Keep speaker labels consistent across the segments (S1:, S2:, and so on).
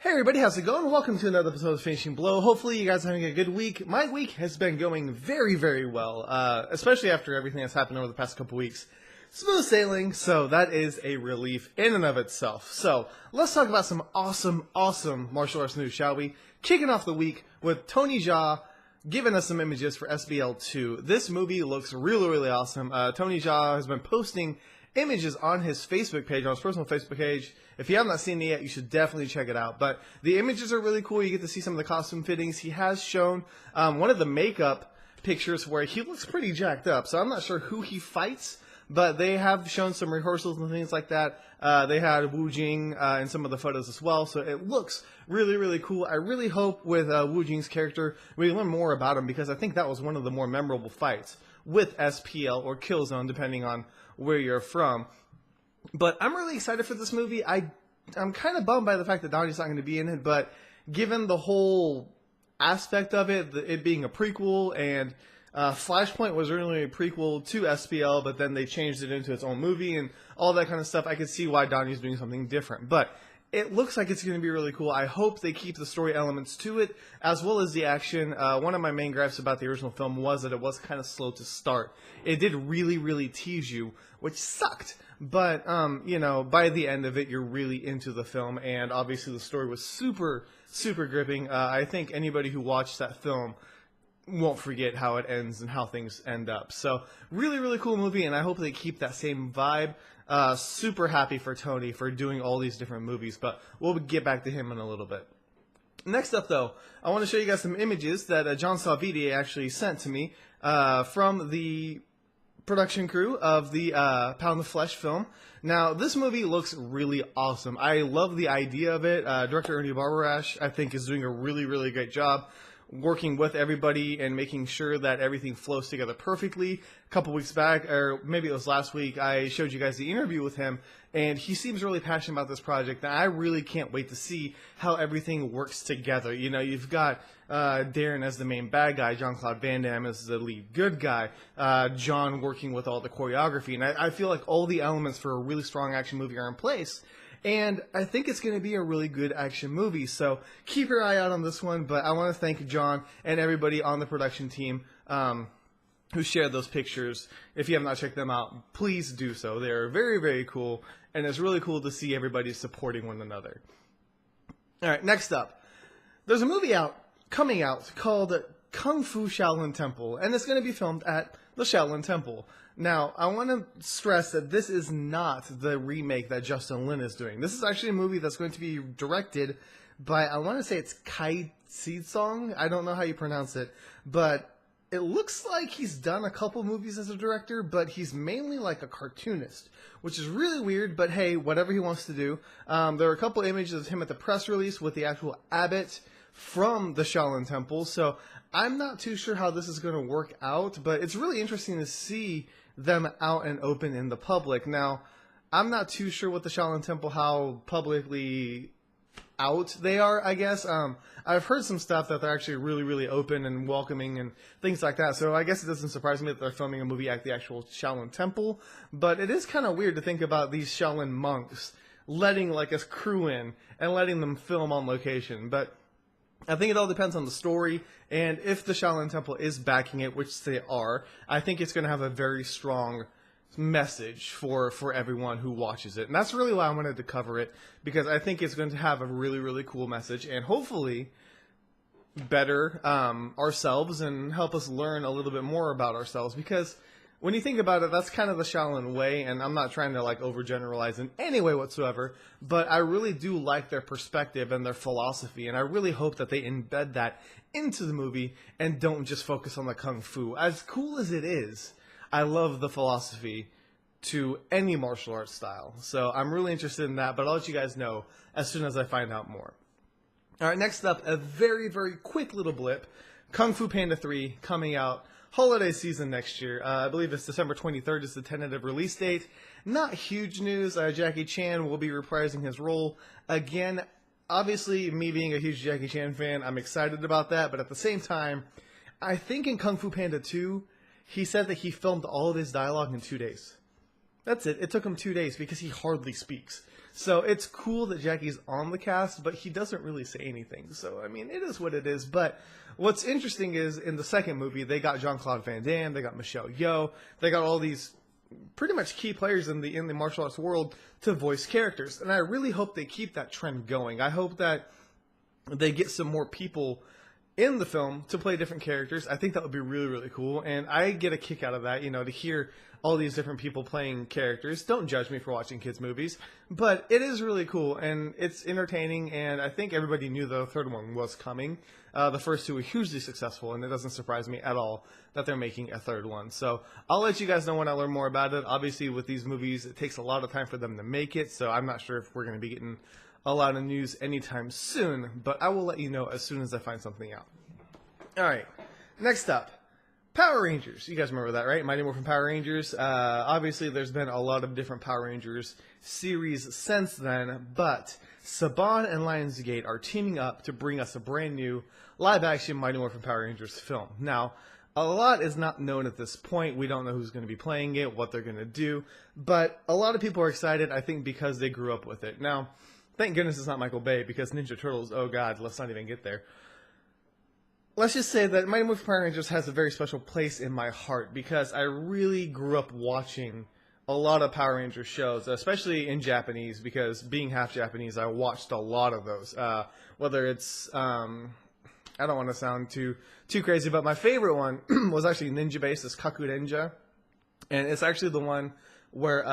S1: Hey everybody, how's it going? Welcome to another episode of Finishing Blow. Hopefully you guys are having a good week. My week has been going very, very well, especially after everything that's happened over the past couple weeks. Smooth sailing, so that is a relief in and of itself. So, let's talk about some awesome martial arts news, shall we? Kicking off the week with Tony Jaa giving us some images for SPL II. This movie looks really awesome. Tony Jaa has been posting images on his Facebook page, on his personal Facebook page. If you have not seen it yet, you should definitely check it out. But the images are really cool. You get to see some of the costume fittings. He has shown one of the makeup pictures where he looks pretty jacked up. So I'm not sure who he fights, but they have shown some rehearsals and things like that. They had Wu Jing in some of the photos as well. So it looks really cool. I really hope with Wu Jing's character, we learn more about him, because I think that was one of the more memorable fights with SPL or Killzone, depending on where you're from. But I'm really excited for this movie. I'm kind of bummed by the fact that Donnie's not going to be in it, but given the whole aspect of it, it being a prequel, and Flashpoint was originally a prequel to SPL, but then they changed it into its own movie and all that kind of stuff, I could see why Donnie's doing something different. But it looks like it's going to be really cool. I hope they keep the story elements to it, as well as the action. One of my main gripes about the original film was that it was kind of slow to start. It did really tease you, which sucked. But, you know, by the end of it, you're really into the film, and obviously the story was super gripping. I think anybody who watched that film won't forget how it ends and how things end up. So, really cool movie, and I hope they keep that same vibe. Super happy for Tony for doing all these different movies, but we'll get back to him in a little bit. Next up, though, I want to show you guys some images that John Salviti actually sent to me from the production crew of the Pound the Flesh film. Now, this movie looks really awesome. I love the idea of it. Director Ernie Barbarash, I think, is doing a really great job working with everybody and making sure that everything flows together perfectly. A couple weeks back, or maybe it was last week, I showed you guys the interview with him, and he seems really passionate about this project, and I really can't wait to see how everything works together. You know, you've got Darren as the main bad guy, Jean-Claude Van Damme as the lead good guy, John working with all the choreography, and I feel like all the elements for a really strong action movie are in place. And I think it's going to be a really good action movie, so keep your eye out on this one. But I want to thank John and everybody on the production team who shared those pictures. If you have not checked them out, please do so. They're very cool, and it's really cool to see everybody supporting one another. All right, next up, there's a movie coming out called Kung Fu Shaolin Temple, and it's going to be filmed at the Shaolin Temple. Now, I want to stress that this is not the remake that Justin Lin is doing. This is actually a movie that's going to be directed by, I want to say it's Kai Song. I don't know how you pronounce it, but it looks like he's done a couple movies as a director, but he's mainly like a cartoonist, which is really weird, but hey, whatever he wants to do. There are a couple images of him at the press release with the actual abbot from the Shaolin Temple, so I'm not too sure how this is going to work out, but it's really interesting to see them out and open in the public. Now, I'm not too sure with the Shaolin Temple how publicly out they are, I guess. I've heard some stuff that they're actually really open and welcoming and things like that, so I guess it doesn't surprise me that they're filming a movie at the actual Shaolin Temple, but it is kind of weird to think about these Shaolin monks letting like a crew in and letting them film on location, but I think it all depends on the story, and if the Shaolin Temple is backing it, which they are, I think it's going to have a very strong message for everyone who watches it. And that's really why I wanted to cover it, because I think it's going to have a really cool message, and hopefully better ourselves and help us learn a little bit more about ourselves, because when you think about it, that's kind of the Shaolin way, and I'm not trying to like overgeneralize in any way whatsoever, but I really do like their perspective and their philosophy, and I really hope that they embed that into the movie and don't just focus on the kung fu. As cool as it is, I love the philosophy to any martial arts style, so I'm really interested in that, but I'll let you guys know as soon as I find out more. All right, next up, a very quick little blip. Kung Fu Panda 3 coming out holiday season next year. I believe it's December 23rd is the tentative release date. Not huge news. Jackie Chan will be reprising his role again. Obviously, me being a huge Jackie Chan fan, I'm excited about that. But at the same time, I think in Kung Fu Panda 2, he said that he filmed all of his dialogue in 2 days. That's it. It took him 2 days because he hardly speaks. So it's cool that Jackie's on the cast, but he doesn't really say anything. So, I mean, it is what it is. But what's interesting is in the second movie, they got Jean-Claude Van Damme, they got Michelle Yeoh, they got all these pretty much key players in the martial arts world to voice characters. And I really hope they keep that trend going. I hope that they get some more people in the film to play different characters. I think that would be really, really cool. And I get a kick out of that, to hear all these different people playing characters. Don't judge me for watching kids' movies, but it is really cool and it's entertaining. And I think everybody knew the third one was coming. The first two were hugely successful, and it doesn't surprise me at all that they're making a third one. So I'll let you guys know when I learn more about it. Obviously, with these movies, it takes a lot of time for them to make it, so I'm not sure if we're going to be getting a lot of news anytime soon, but I will let you know as soon as I find something out. All right, next up, Power Rangers. You guys remember that, right? Mighty Morphin Power Rangers. Obviously, there's been a lot of different Power Rangers series since then, but Saban and Lionsgate are teaming up to bring us a brand new live-action Mighty Morphin Power Rangers film. Now, a lot is not known at this point. We don't know who's going to be playing it, what they're going to do, but a lot of people are excited, I think, because they grew up with it. Now, thank goodness it's not Michael Bay, because Ninja Turtles, oh god, let's not even get there. Let's just say that Mighty Morphin Power Rangers has a very special place in my heart because I really grew up watching a lot of Power Rangers shows, especially in Japanese, because being half Japanese, I watched a lot of those. Whether it's, I don't want to sound too crazy, but my favorite one was actually ninja-based, it's Kaku Ninja, and it's actually the one where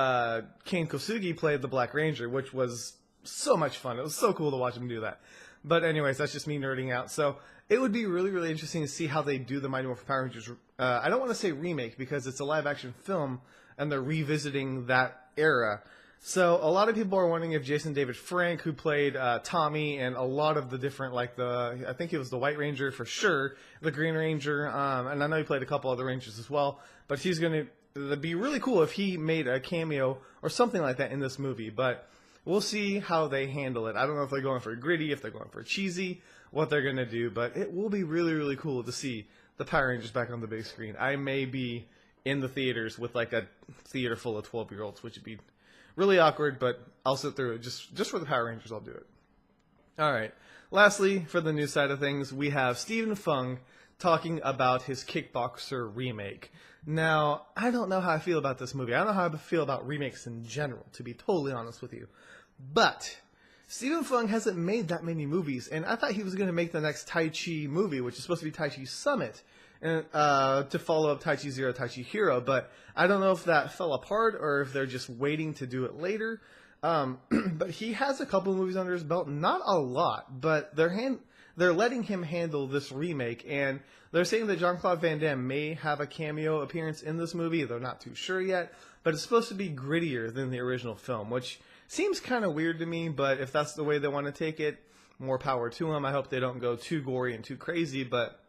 S1: Kane Kosugi played the Black Ranger, which was so much fun. It was so cool to watch him do that. But anyways, that's just me nerding out. So it would be really, really interesting to see how they do the Mighty Morphin Power Rangers. I don't want to say remake because it's a live-action film and they're revisiting that era. So a lot of people are wondering if Jason David Frank, who played Tommy and a lot of the different, I think it was the White Ranger for sure, the Green Ranger, and I know he played a couple other Rangers as well, but he's going to be really cool if he made a cameo or something like that in this movie. But we'll see how they handle it. I don't know if they're going for gritty, if they're going for cheesy, what they're going to do, but it will be really, really cool to see the Power Rangers back on the big screen. I may be in the theaters with a theater full of 12-year-olds, which would be really awkward, but I'll sit through it. Just for the Power Rangers, I'll do it. All right. Lastly, for the news side of things, we have Stephen Fung talking about his Kickboxer remake. Now, I don't know how I feel about this movie. I don't know how I feel about remakes in general, to be totally honest with you. But Stephen Fung hasn't made that many movies, and I thought he was going to make the next Tai Chi movie, which is supposed to be Tai Chi Summit, and to follow up Tai Chi Zero, Tai Chi Hero. But I don't know if that fell apart or if they're just waiting to do it later. But he has a couple movies under his belt, not a lot, but they're letting him handle this remake, and they're saying that Jean-Claude Van Damme may have a cameo appearance in this movie. They're not too sure yet, but it's supposed to be grittier than the original film, which seems kind of weird to me, but if that's the way they want to take it, more power to them. I hope they don't go too gory and too crazy, but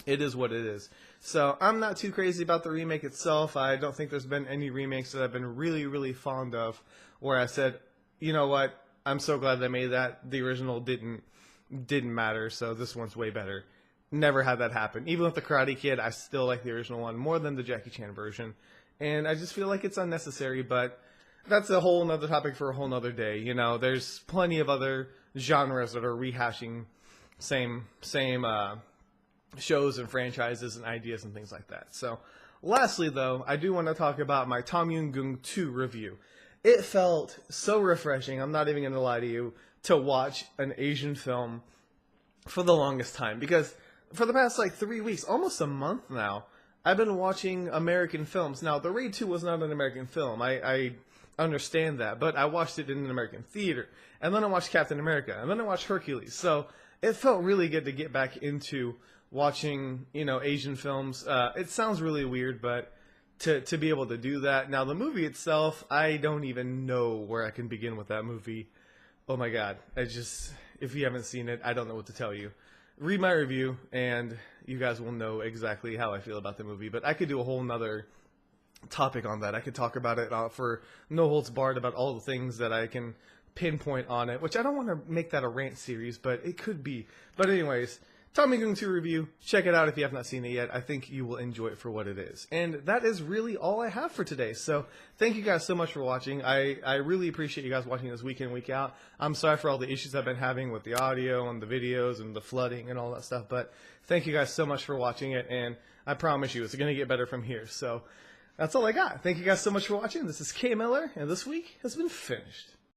S1: it is what it is. So I'm not too crazy about the remake itself. I don't think there's been any remakes that I've been really, really fond of where I said, you know what, I'm so glad they made that. The original didn't matter, so this one's way better. Never had that happen. Even with the Karate Kid, I still like the original one more than the Jackie Chan version. And I just feel like it's unnecessary, but that's a whole nother topic for a whole nother day. There's plenty of other genres that are rehashing same shows and franchises and ideas and things like that. So, lastly, though, I do want to talk about my Yum Goong 2 review. It felt so refreshing, I'm not even going to lie to you, to watch an Asian film for the longest time. Because for the past, 3 weeks, almost a month now, I've been watching American films. Now, The Raid 2 was not an American film. I understand that, but I watched it in an American theater. And then I watched Captain America. And then I watched Hercules. So it felt really good to get back into watching, Asian films. It sounds really weird, but to be able to do that. Now, the movie itself, I don't even know where I can begin with that movie. Oh my god. If you haven't seen it, I don't know what to tell you. Read my review, and you guys will know exactly how I feel about the movie. But I could do a whole nother topic on that. I could talk about it for no holds barred about all the things that I can pinpoint on it, which I don't want to make that a rant series, but it could be. But anyways, Tommy Goong 2 review. Check it out if you have not seen it yet. I think you will enjoy it for what it is. And that is really all I have for today. So thank you guys so much for watching. I really appreciate you guys watching this week in, week out. I'm sorry for all the issues I've been having with the audio and the videos and the flooding and all that stuff. But thank you guys so much for watching it. And I promise you, it's going to get better from here. So that's all I got. Thank you guys so much for watching. This is K Miller, and this week has been finished.